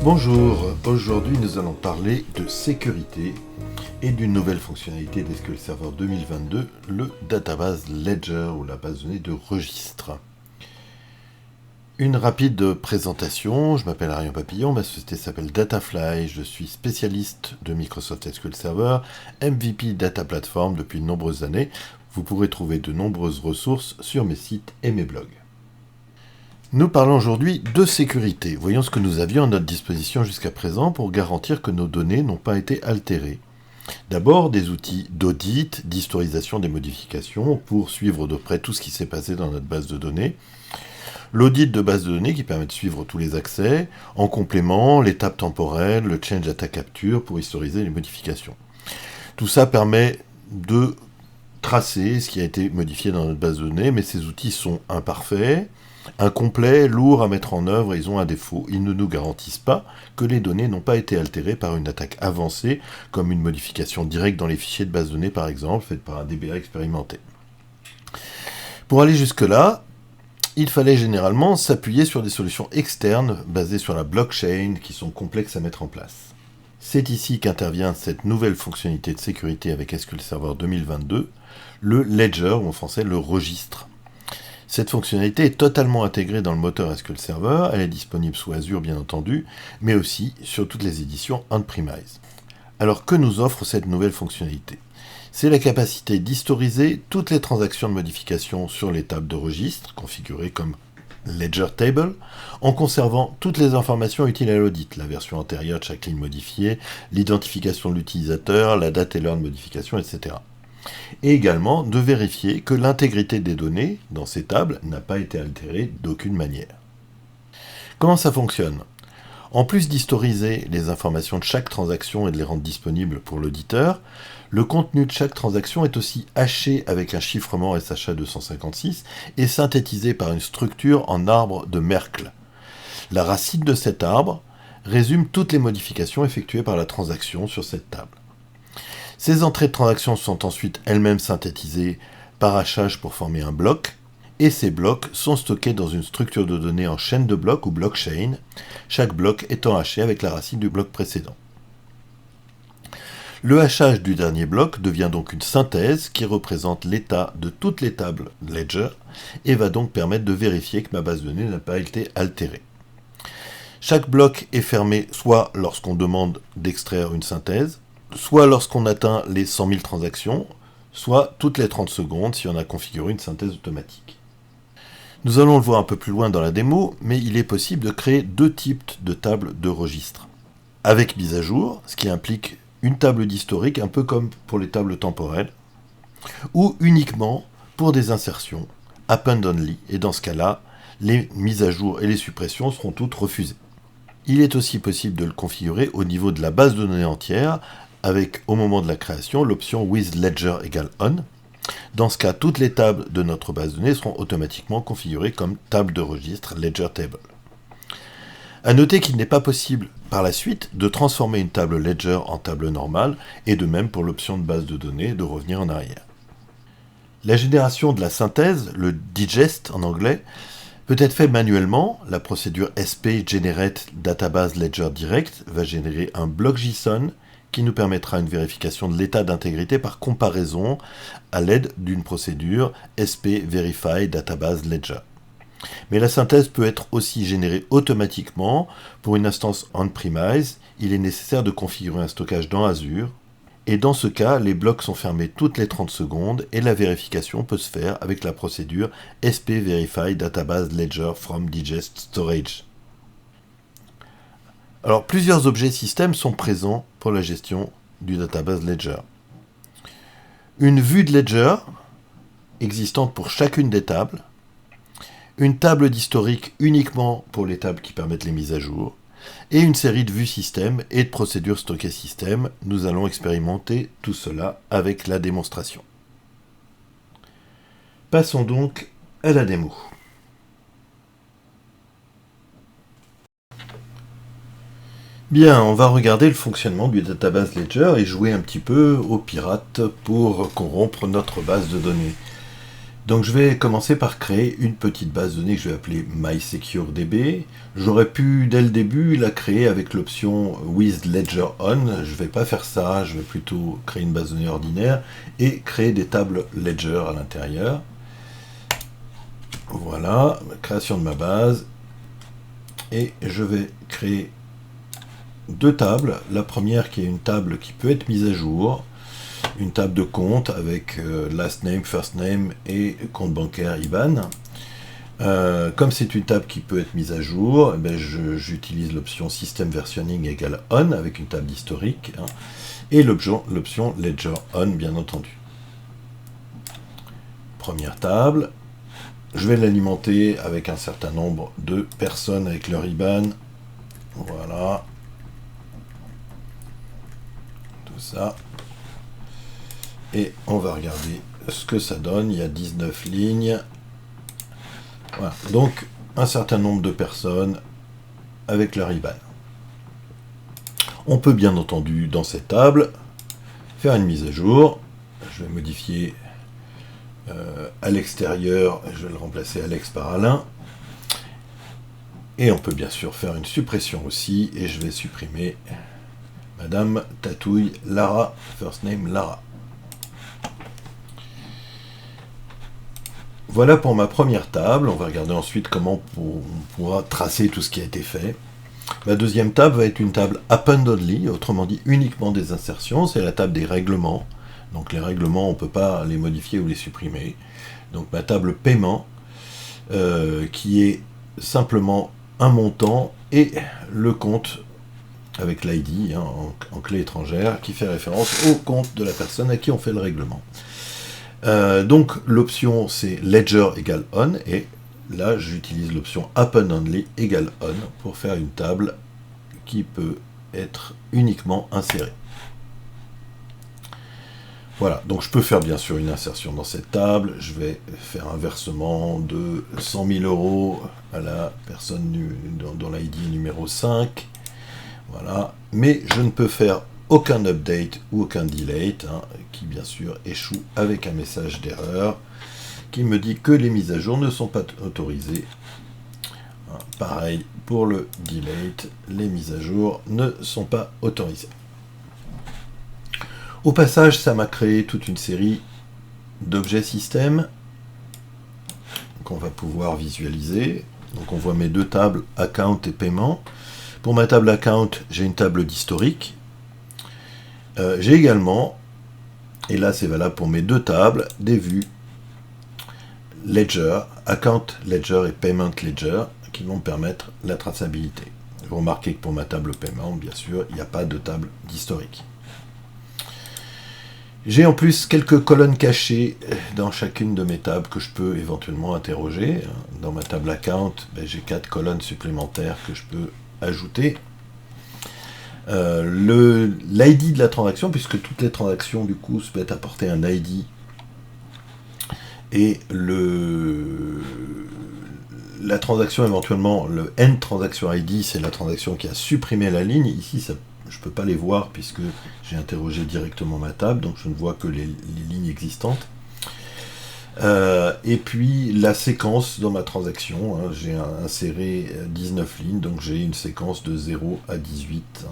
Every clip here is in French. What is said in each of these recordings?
Bonjour, aujourd'hui nous allons parler de sécurité et d'une nouvelle fonctionnalité d'SQL Server 2022, le Database Ledger ou la base de données de registre. Une rapide présentation, je m'appelle Arion Papillon, ma société s'appelle Datafly, je suis spécialiste de Microsoft SQL Server, MVP Data Platform depuis de nombreuses années. Vous pourrez trouver de nombreuses ressources sur mes sites et mes blogs. Nous parlons aujourd'hui de sécurité. Voyons ce que nous avions à notre disposition jusqu'à présent pour garantir que nos données n'ont pas été altérées. D'abord, des outils d'audit, d'historisation des modifications pour suivre de près tout ce qui s'est passé dans notre base de données. L'audit de base de données qui permet de suivre tous les accès. En complément, l'étape temporelle, le change data capture pour historiser les modifications. Tout ça permet de tracer ce qui a été modifié dans notre base de données, mais ces outils sont imparfaits, incomplets, lourds à mettre en œuvre et ils ont un défaut. Ils ne nous garantissent pas que les données n'ont pas été altérées par une attaque avancée, comme une modification directe dans les fichiers de base de données par exemple, faite par un DBA expérimenté. Pour aller jusque-là, il fallait généralement s'appuyer sur des solutions externes basées sur la blockchain qui sont complexes à mettre en place. C'est ici qu'intervient cette nouvelle fonctionnalité de sécurité avec SQL Server 2022, le Ledger, ou en français le registre. Cette fonctionnalité est totalement intégrée dans le moteur SQL Server, elle est disponible sous Azure bien entendu, mais aussi sur toutes les éditions on-premise. Alors que nous offre cette nouvelle fonctionnalité ? C'est la capacité d'historiser toutes les transactions de modification sur les tables de registre, configurées comme Ledger Table, en conservant toutes les informations utiles à l'audit, la version antérieure de chaque ligne modifiée, l'identification de l'utilisateur, la date et l'heure de modification, etc. Et également de vérifier que l'intégrité des données dans ces tables n'a pas été altérée d'aucune manière. Comment ça fonctionne ? En plus d'historiser les informations de chaque transaction et de les rendre disponibles pour l'auditeur, le contenu de chaque transaction est aussi haché avec un chiffrement SHA 256 et synthétisé par une structure en arbre de Merkle. La racine de cet arbre résume toutes les modifications effectuées par la transaction sur cette table. Ces entrées de transaction sont ensuite elles-mêmes synthétisées par hachage pour former un bloc, et ces blocs sont stockés dans une structure de données en chaîne de blocs ou blockchain, chaque bloc étant haché avec la racine du bloc précédent. Le hachage du dernier bloc devient donc une synthèse qui représente l'état de toutes les tables Ledger et va donc permettre de vérifier que ma base de données n'a pas été altérée. Chaque bloc est fermé soit lorsqu'on demande d'extraire une synthèse, soit lorsqu'on atteint les 100 000 transactions, soit toutes les 30 secondes si on a configuré une synthèse automatique. Nous allons le voir un peu plus loin dans la démo, mais il est possible de créer deux types de tables de registre. Avec mise à jour, ce qui implique une table d'historique, un peu comme pour les tables temporelles, ou uniquement pour des insertions, append only, et dans ce cas-là, les mises à jour et les suppressions seront toutes refusées. Il est aussi possible de le configurer au niveau de la base de données entière, avec, au moment de la création, l'option with ledger égale on. Dans ce cas, toutes les tables de notre base de données seront automatiquement configurées comme table de registre ledger table. A noter qu'il n'est pas possible, par la suite, de transformer une table ledger en table normale, et de même pour l'option de base de données de revenir en arrière. La génération de la synthèse, le digest en anglais, peut être fait manuellement. La procédure SP Generate Database Ledger Direct va générer un bloc JSON qui nous permettra une vérification de l'état d'intégrité par comparaison à l'aide d'une procédure SP Verify Database Ledger. Mais la synthèse peut être aussi générée automatiquement. Pour une instance on-premise, il est nécessaire de configurer un stockage dans Azure, et dans ce cas, les blocs sont fermés toutes les 30 secondes et la vérification peut se faire avec la procédure SP Verify Database Ledger from Digest Storage. Alors, plusieurs objets système sont présents pour la gestion du database Ledger. Une vue de Ledger, existante pour chacune des tables, une table d'historique uniquement pour les tables qui permettent les mises à jour, et une série de vues système et de procédures stockées système. Nous allons expérimenter tout cela avec la démonstration. Passons donc à la démo. Bien, on va regarder le fonctionnement du database Ledger et jouer un petit peu au pirate pour corrompre notre base de données. Donc je vais commencer par créer une petite base de données que je vais appeler MySecureDB. J'aurais pu dès le début la créer avec l'option with Ledger On. Je ne vais pas faire ça, je vais plutôt créer une base de données ordinaire et créer des tables Ledger à l'intérieur. Voilà, création de ma base. Et je vais créer deux tables. La première qui est une table qui peut être mise à jour. Une table de compte avec last name, first name et compte bancaire IBAN. Comme c'est une table qui peut être mise à jour, j'utilise l'option System Versioning égale On avec une table d'historique et l'option Ledger On bien entendu. Première table, je vais l'alimenter avec un certain nombre de personnes avec leur IBAN. Voilà. Tout ça. Et on va regarder ce que ça donne. Il y a 19 lignes. Voilà. Donc, un certain nombre de personnes avec leur IBAN. On peut bien entendu, dans cette table, faire une mise à jour. Je vais modifier à l'extérieur. Je vais le remplacer Alex par Alain. Et on peut bien sûr faire une suppression aussi. Et je vais supprimer Madame Tatouille Lara, first name Lara. Voilà pour ma première table. On va regarder ensuite comment on pourra tracer tout ce qui a été fait. Ma deuxième table va être une table Append Only, autrement dit uniquement des insertions. C'est la table des règlements. Donc les règlements, on ne peut pas les modifier ou les supprimer. Donc ma table paiement, qui est simplement un montant et le compte avec l'ID en clé étrangère, qui fait référence au compte de la personne à qui on fait le règlement. Donc l'option c'est Ledger égale On, et là j'utilise l'option Append Only égale On pour faire une table qui peut être uniquement insérée. Voilà, donc je peux faire bien sûr une insertion dans cette table. Je vais faire un versement de 100 000 € à la personne dont l'ID est numéro 5. Voilà, mais je ne peux faire aucun update ou aucun delete, qui bien sûr échoue avec un message d'erreur qui me dit que les mises à jour ne sont pas autorisées. Pareil pour le delete, les mises à jour ne sont pas autorisées. Au passage, ça m'a créé toute une série d'objets système qu'on va pouvoir visualiser. Donc on voit mes deux tables, account et paiement. Pour ma table account, j'ai une table d'historique. J'ai également, et là c'est valable pour mes deux tables, des vues Ledger, Account Ledger et Payment Ledger, qui vont me permettre la traçabilité. Vous remarquez que pour ma table paiement, bien sûr, il n'y a pas de table d'historique. J'ai en plus quelques colonnes cachées dans chacune de mes tables que je peux éventuellement interroger. Dans ma table account, j'ai 4 colonnes supplémentaires que je peux ajouter. L'ID de la transaction, puisque toutes les transactions du coup se mettent à porter un ID, et la transaction éventuellement, le end transaction ID, c'est la transaction qui a supprimé la ligne. Ici, ça, je ne peux pas les voir puisque j'ai interrogé directement ma table, donc je ne vois que les lignes existantes. Et puis la séquence dans ma transaction, j'ai inséré 19 lignes, donc j'ai une séquence de 0 à 18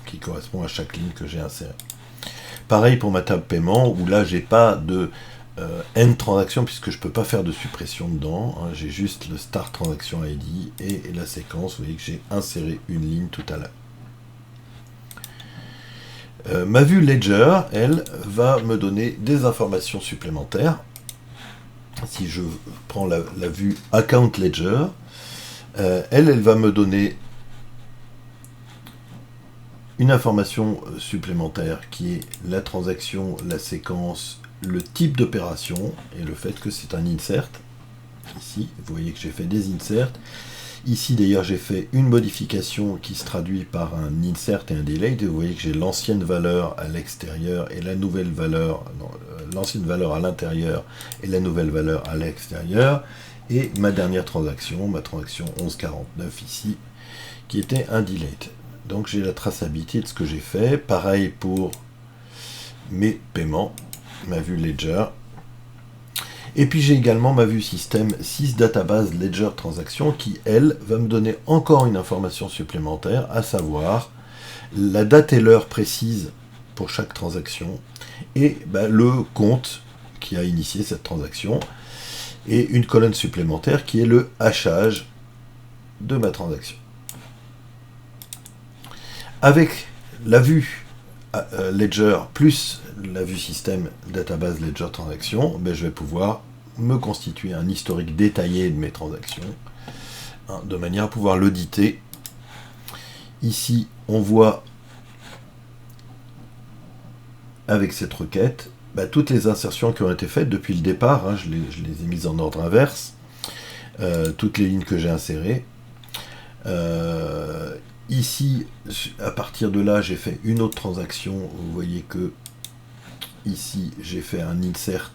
qui correspond à chaque ligne que j'ai insérée. Pareil pour ma table paiement, où là j'ai pas de end transaction puisque je peux pas faire de suppression dedans, j'ai juste le start transaction ID et la séquence. Vous voyez que j'ai inséré une ligne tout à l'heure. Ma vue Ledger, elle, va me donner des informations supplémentaires. Si je prends la vue Account Ledger, elle va me donner une information supplémentaire qui est la transaction, la séquence, le type d'opération et le fait que c'est un insert. Ici, vous voyez que j'ai fait des inserts. Ici, d'ailleurs, j'ai fait une modification qui se traduit par un insert et un delete. Et vous voyez que j'ai l'ancienne valeur à l'extérieur et la nouvelle valeur, l'ancienne valeur à l'intérieur et la nouvelle valeur à l'extérieur. Et ma dernière transaction, ma transaction 1149 ici, qui était un delete. Donc j'ai la traçabilité de ce que j'ai fait. Pareil pour mes paiements, ma vue Ledger. Et puis j'ai également ma vue système 6 database ledger transaction qui, elle, va me donner encore une information supplémentaire, à savoir la date et l'heure précise pour chaque transaction et le compte qui a initié cette transaction et une colonne supplémentaire qui est le hachage de ma transaction. Avec la vue ledger plus la vue système database ledger transaction, je vais pouvoir me constituer un historique détaillé de mes transactions de manière à pouvoir l'auditer. Ici, on voit avec cette requête toutes les insertions qui ont été faites depuis le départ. Je les ai mises en ordre inverse, toutes les lignes que j'ai insérées. Ici, à partir de là, j'ai fait une autre transaction. Vous voyez que ici, j'ai fait un insert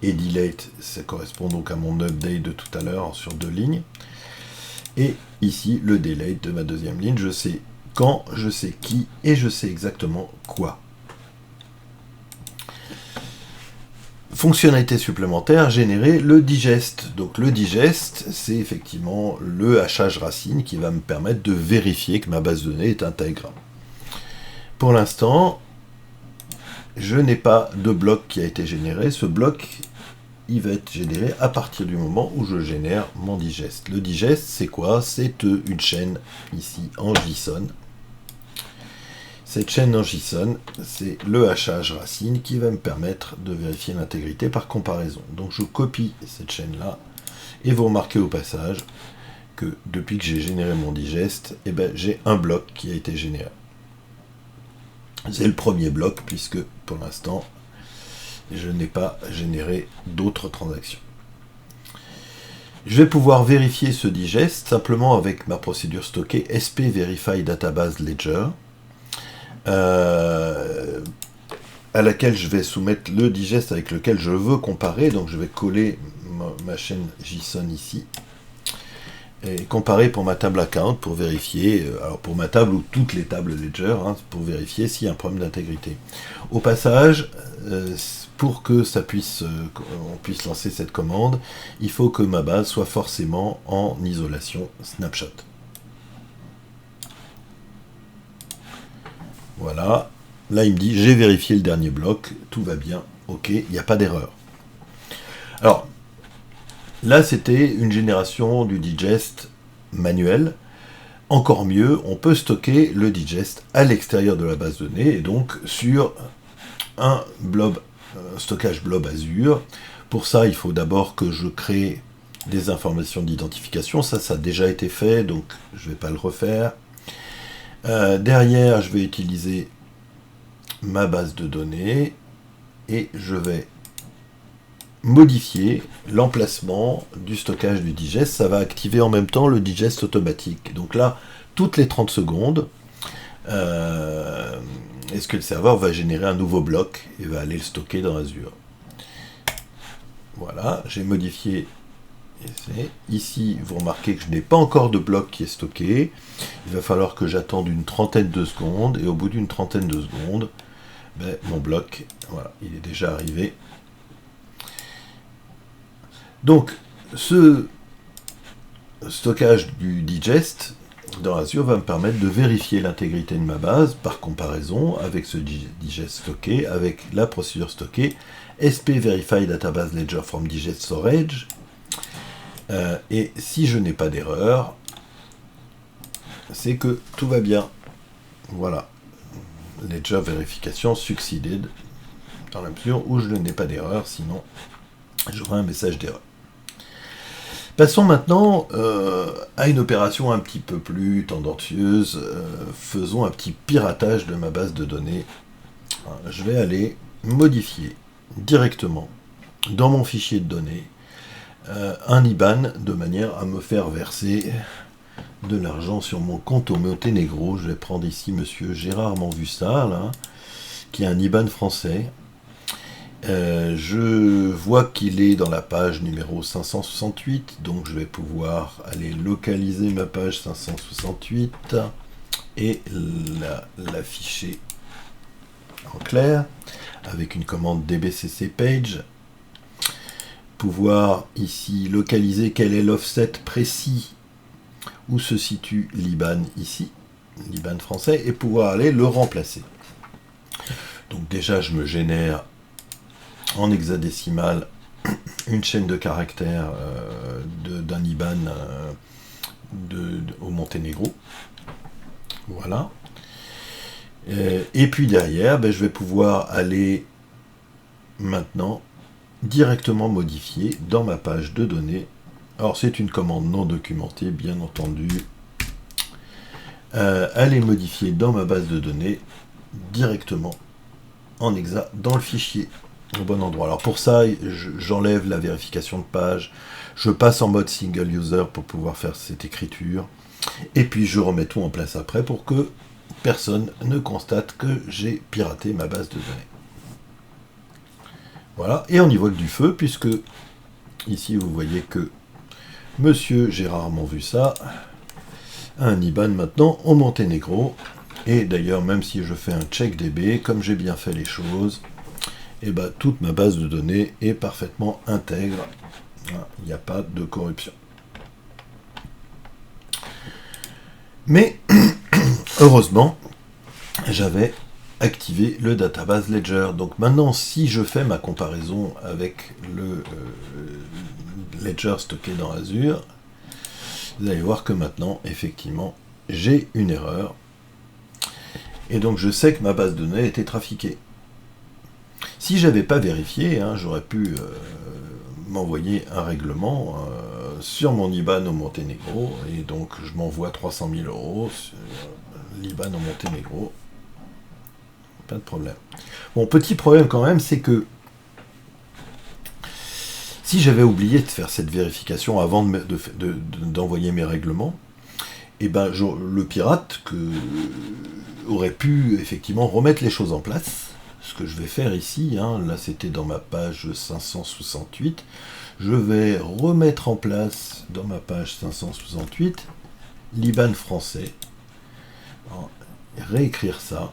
et delete. Ça correspond donc à mon update de tout à l'heure sur 2 lignes. Et ici, le delete de ma deuxième ligne. Je sais quand, je sais qui et je sais exactement quoi. Fonctionnalité supplémentaire, générer le digest. Donc le digest, c'est effectivement le hachage racine qui va me permettre de vérifier que ma base de données est intègre. Pour l'instant, je n'ai pas de bloc qui a été généré. Ce bloc, il va être généré à partir du moment où je génère mon digest. Le digest, c'est quoi? C'est une chaîne ici en JSON. Cette chaîne en JSON, c'est le hachage racine qui va me permettre de vérifier l'intégrité par comparaison. Donc je copie cette chaîne-là, et vous remarquez au passage que depuis que j'ai généré mon digest, j'ai un bloc qui a été généré. C'est le premier bloc, puisque pour l'instant, je n'ai pas généré d'autres transactions. Je vais pouvoir vérifier ce digest simplement avec ma procédure stockée SP Verify Database Ledger, à laquelle je vais soumettre le digest avec lequel je veux comparer. Donc je vais coller ma chaîne JSON ici et comparer pour ma table account pour vérifier, alors pour ma table ou toutes les tables Ledger, pour vérifier s'il y a un problème d'intégrité. Au passage, pour que on puisse lancer cette commande, il faut que ma base soit forcément en isolation snapshot. Voilà, là il me dit j'ai vérifié le dernier bloc, tout va bien, ok, il n'y a pas d'erreur. Alors, là c'était une génération du digest manuel. Encore mieux, on peut stocker le digest à l'extérieur de la base de données, et donc sur un stockage blob Azure. Pour ça, il faut d'abord que je crée des informations d'identification. Ça a déjà été fait, donc je ne vais pas le refaire. Derrière, je vais utiliser ma base de données et je vais modifier l'emplacement du stockage du digest. Ça va activer en même temps le digest automatique. Donc là, toutes les 30 secondes, SQL Server va générer un nouveau bloc et va aller le stocker dans Azure. Voilà, j'ai modifié. Ici, vous remarquez que je n'ai pas encore de bloc qui est stocké. Il va falloir que j'attende une trentaine de secondes. Et au bout d'une trentaine de secondes, mon bloc, voilà, il est déjà arrivé. Donc, ce stockage du digest dans Azure va me permettre de vérifier l'intégrité de ma base par comparaison avec ce digest stocké, avec la procédure stockée SP Verify Database Ledger from Digest Storage. Et si je n'ai pas d'erreur, c'est que tout va bien. Voilà. Ledger vérification succeeded, dans la mesure où je n'ai pas d'erreur, sinon j'aurai un message d'erreur. Passons maintenant à une opération un petit peu plus tendancieuse. Faisons un petit piratage de ma base de données. Je vais aller modifier directement dans mon fichier de données un IBAN de manière à me faire verser de l'argent sur mon compte au Monténégro. Je vais prendre ici monsieur Gérard Manvussard, là, qui est un IBAN français. Je vois qu'il est dans la page numéro 568, donc je vais pouvoir aller localiser ma page 568 et l'afficher en clair avec une commande dbcc page. pouvoir ici localiser quel est l'offset précis où se situe l'IBAN ici, l'IBAN français, et pouvoir aller le remplacer. Donc déjà, je me génère en hexadécimal une chaîne de caractères d'un IBAN au Monténégro. Voilà. Et puis derrière, je vais pouvoir aller maintenant directement modifier dans ma page de données. Alors c'est une commande non documentée, bien entendu. Aller modifier dans ma base de données directement en hexa dans le fichier au bon endroit. Alors pour ça, j'enlève la vérification de page, je passe en mode single user pour pouvoir faire cette écriture, et puis je remets tout en place après pour que personne ne constate que j'ai piraté ma base de données. Voilà, et on y voit que du feu, puisque ici vous voyez que monsieur, j'ai rarement vu ça, un IBAN maintenant au Monténégro, et d'ailleurs même si je fais un check DB, comme j'ai bien fait les choses, et toute ma base de données est parfaitement intègre, il n'y a pas de corruption. Mais heureusement, j'avais activé le Database Ledger. Donc maintenant, si je fais ma comparaison avec le Ledger stocké dans Azure, vous allez voir que maintenant, effectivement, j'ai une erreur. Et donc je sais que ma base de données était trafiquée. Si j'avais pas vérifié, j'aurais pu m'envoyer un règlement sur mon IBAN au Monténégro, et donc je m'envoie 300 000 € sur l'IBAN au Monténégro. Pas de problème. Bon, petit problème quand même, c'est que si j'avais oublié de faire cette vérification avant d'envoyer mes règlements, le pirate aurait pu effectivement remettre les choses en place. Ce que je vais faire ici, là c'était dans ma page 568, je vais remettre en place dans ma page 568 l'IBAN français, réécrire ça,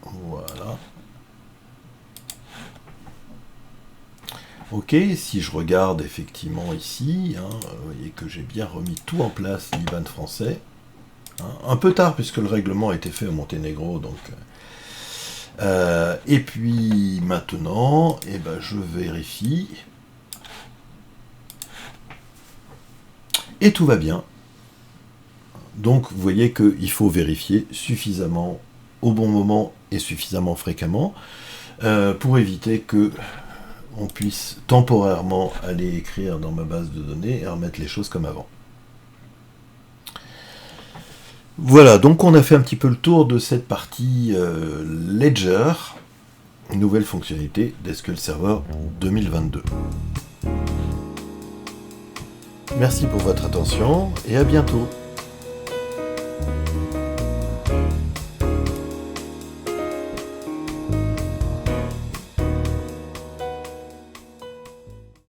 voilà. Ok, si je regarde effectivement ici, vous voyez que j'ai bien remis tout en place, l'IBAN français, un peu tard puisque le règlement a été fait au Monténégro, donc... et puis maintenant, je vérifie. Et tout va bien. Donc vous voyez qu'il faut vérifier suffisamment au bon moment et suffisamment fréquemment pour éviter que on puisse temporairement aller écrire dans ma base de données et remettre les choses comme avant. Voilà, donc on a fait un petit peu le tour de cette partie Ledger, nouvelle fonctionnalité d'SQL Server 2022. Merci pour votre attention et à bientôt.